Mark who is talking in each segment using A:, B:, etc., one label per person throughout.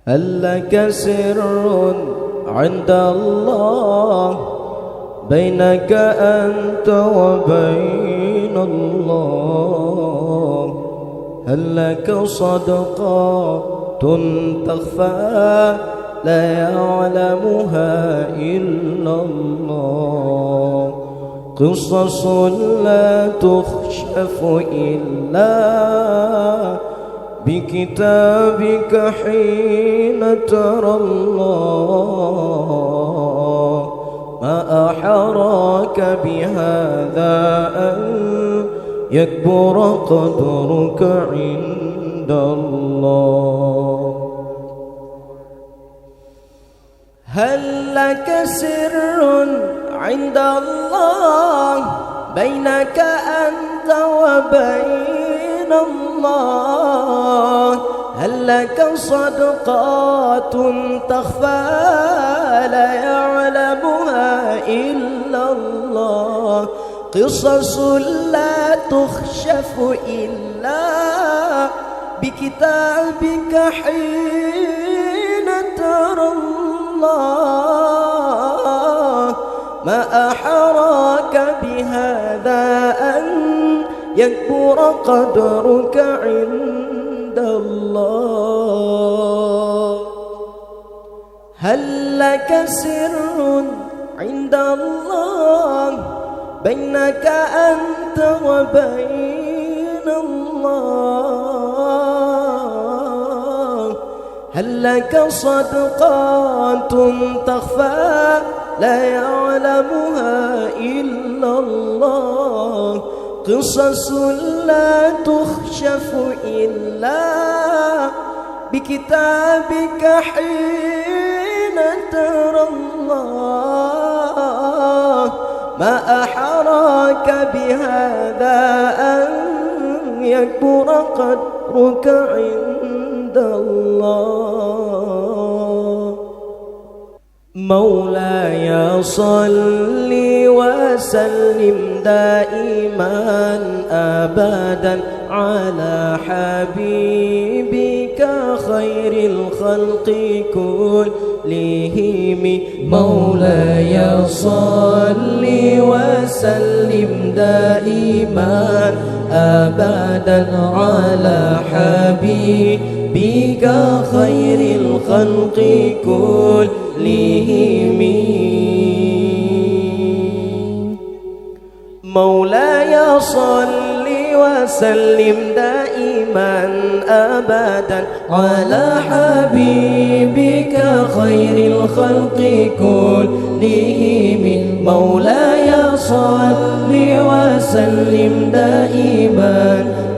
A: هل لك سر عند الله بينك أنت وبين الله؟ هل لك صدقات تخفى لا يعلمها إلا الله؟ قصص لا تخشف إلا بكتابك حين ترى الله. ما أحراك بهذا أن يكبر قدرك عند الله. هل لك سر عند الله بينك أنت وبين الله؟ هل لك صدقات تخفى لا يعلمها إلا الله؟ قصص لا تخشف إلا بكتابك حين ترى الله. ما أحراك بهذا أن يكبر قدرك عند الله. هل لك سر عند الله بينك أنت وبين الله؟ هل لك صدقات تخفى لا يعلمها إلا الله؟ قصص لا تخشف إلا بكتابك حين ترى الله. ما أحراك بهذا أن يكبر قدرك عند الله. مولاي صل وسلم دائما أبدا على حبيبك خير الخلق كلهم. مولاي صل وسلم دائما أبدا على حبيبك خير الخلق كلهم. مولاي صل وسلم دائما أبدا على حبيبك خير الخلق كلهم. مولاي صل وسلم دائما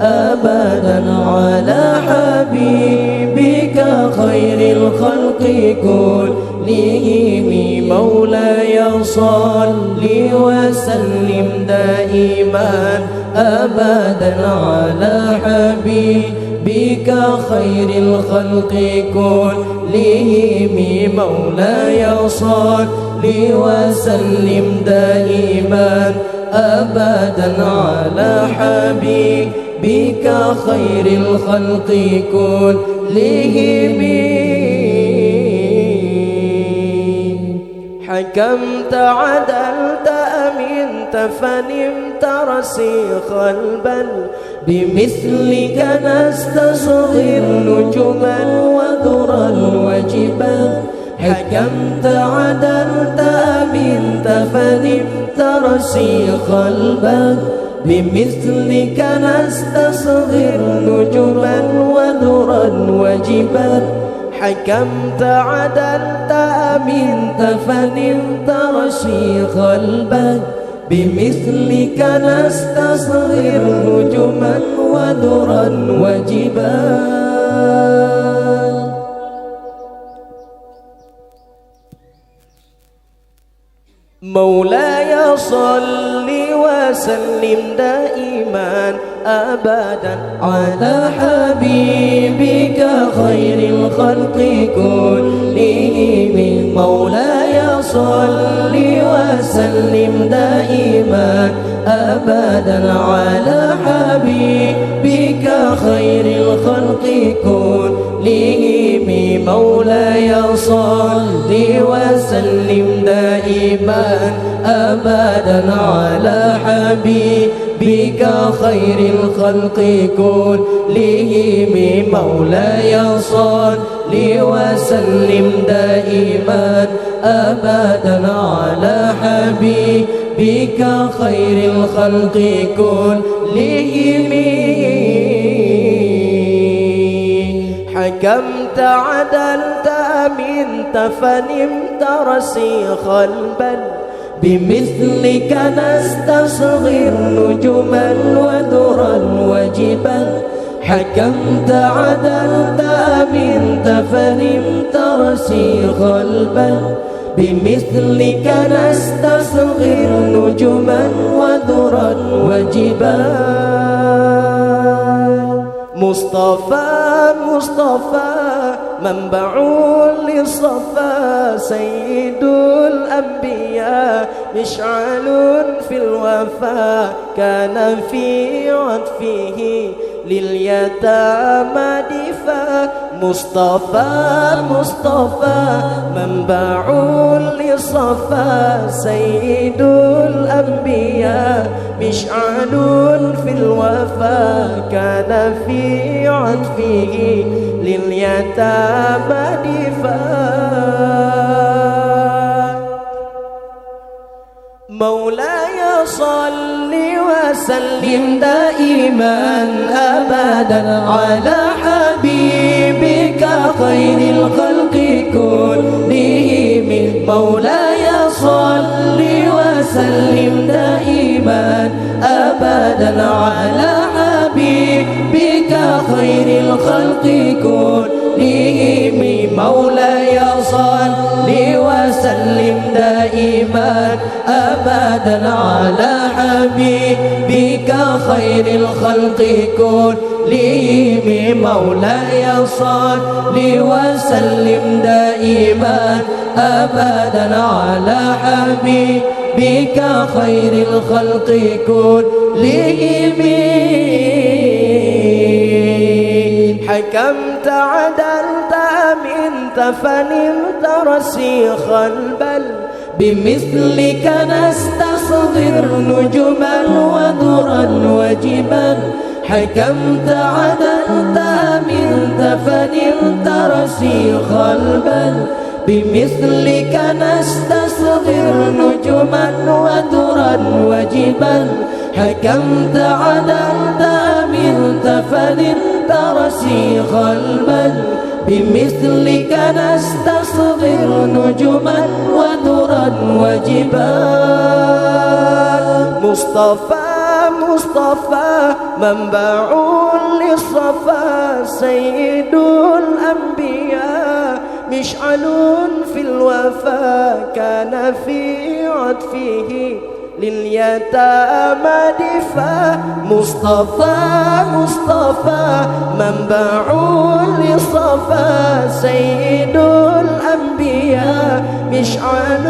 A: أبدا على حبيبك خير الخلق كلهم. مولاي صل وسلم دائما أبدا على حبيبك خير الخلق كلهم. مولاي صل وسلم دائما أبدا على حبيبك خير الخلق كلهم. حكمت عدلت أمنت فنمت رسيخ البل. بمثلك نستصغر نجما وذرا وجبال. حكمت عدلت أمنت فنمت رسيخ البل. بمثلك نستصغر نجما وذرا وجبال. حكمت عدلت أمنت فنمت رشيق البال. بمثلك نستصغر نجما وذرا وجبال. مولاي صل وسلم دائما أبدا على حبيبك خير الخلق كلهم. مولاي صل وسلم دائما أبدا على حبيبك خير الخلق كلهم. مولاي صل وسلم دائما أبدا على حبيبك خير الخلق كلهم مولاي صل وسلم دائما أبدا على حبيبك خير الخلق كلهم حكمت عدلت أمنت فنمت رسيخ البل بمثلك نستصغر نجما وذرا وجبا حكمت عدلت أمنت فنمت رسيخ البل بمثلك نستصغر نجما وذرا وجبا مصطفى منبع للصفا سيد الأنبياء مشعل في الوفا كان في عطفه لليتامى دفا مصطفى منبع للصفا سيد الأنبياء مشعل في الوفا كان في عطفه لليتامى دفا مولاي صل وسلم دائما أبدا على حبيبك خير الخلق كلهم مولاي صل وسلم دائما أبدا على حبيبك خير الخلق كلهم مولاي صل وسلم دائما أبدا على حبيبك خير الخلق كلهم مولاي صل وسلم دائما أبدا على حبيبك خير الخلق كلهم حكمت عدلت أمنت فنمت رسيخ البل بمثلك نستصغر نجما وذرا وجبا حكمت عدلت أمنت فنمت رسيخ البل بمثلك نستصغر نجما وذرا وجبا حكمت عدلت أمنت فنمت رسيخ البل بمثلك نستصغر نجما وذرا وجبا مصطفى منبع للصفا سيد الأنبياء مشعل في الوفا كان في عطفه لليتامى دفا مصطفى منبع للصفا سيد الأنبياء مشعل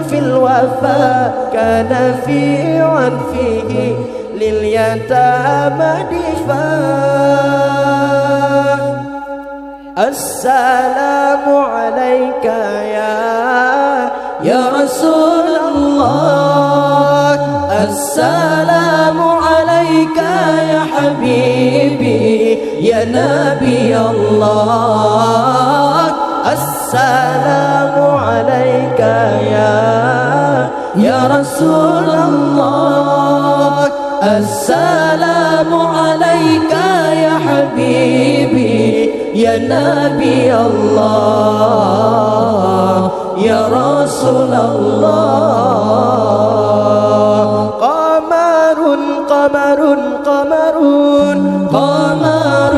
A: في الوفا كان في عنفه لليتامى دفا السلام عليك يا رسول الله السلام عليك يا حبيبي يا نبي الله السلام عليك يا رسول الله السلام عليك يا حبيبي يا نبي الله يا رسول الله قمر قمر قمر قمر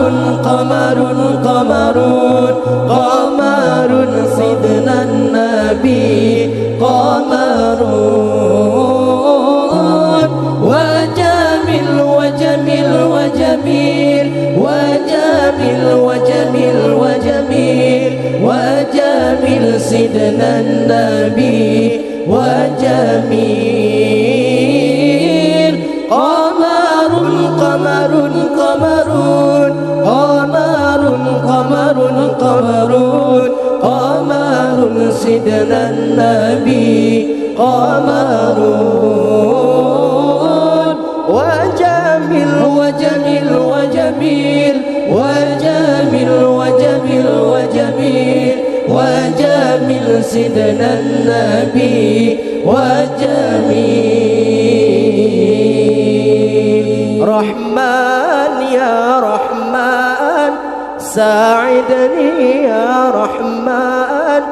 A: قمر قمر قمر سيدنا النبي قمر وجميل وجميل وجميل وجميل وجميل وجميل وجميل سيدنا النبي وجميل قمر قمر قمر قمر قمر قمر قمر سيدنا النبي قمر وجميل وجميل وجميل وجميل وجميل وجميل وجميل سيدنا النبي وجميل. رحمن يا رحمن ساعدني يا رحمن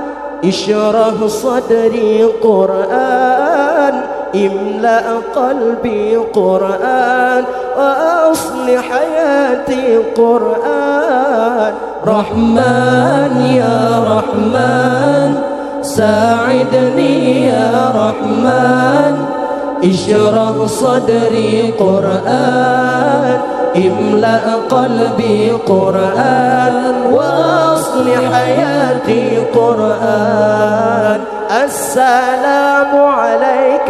A: اشرح صدري قرآن املأ قلبي قرآن وأصلح حياتي قرآن. رحمن يا رحمن ساعدني يا رحمن اشرح صدري قرآن املأ قلبي قرآن وأصلح حياتي قرآن. السلام عليك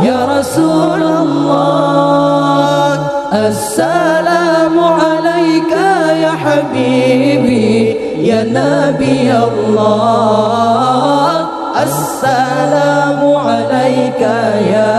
A: يا رسول الله السلام عليك يا حبيبي يا نبي الله السلام عليك يا